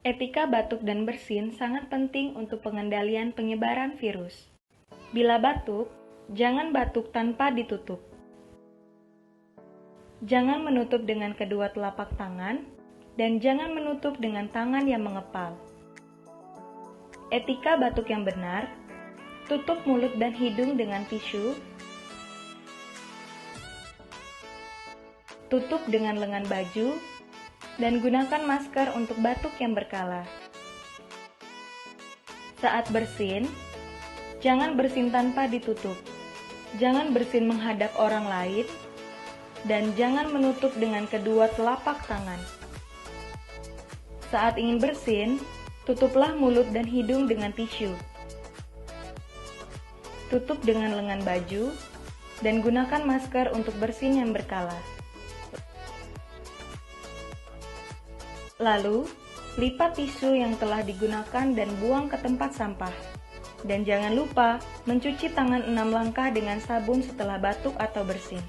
Etika batuk dan bersin sangat penting untuk pengendalian penyebaran virus. Bila batuk, jangan batuk tanpa ditutup. Jangan menutup dengan kedua telapak tangan, dan jangan menutup dengan tangan yang mengepal. Etika batuk yang benar, tutup mulut dan hidung dengan tisu, tutup dengan lengan baju, dan gunakan masker untuk batuk yang berkala. Saat bersin, jangan bersin tanpa ditutup. Jangan bersin menghadap orang lain, dan jangan menutup dengan kedua telapak tangan. Saat ingin bersin, tutuplah mulut dan hidung dengan tisu. Tutup dengan lengan baju, dan gunakan masker untuk bersin yang berkala. Lalu, lipat tisu yang telah digunakan dan buang ke tempat sampah. Dan jangan lupa mencuci tangan 6 langkah dengan sabun setelah batuk atau bersin.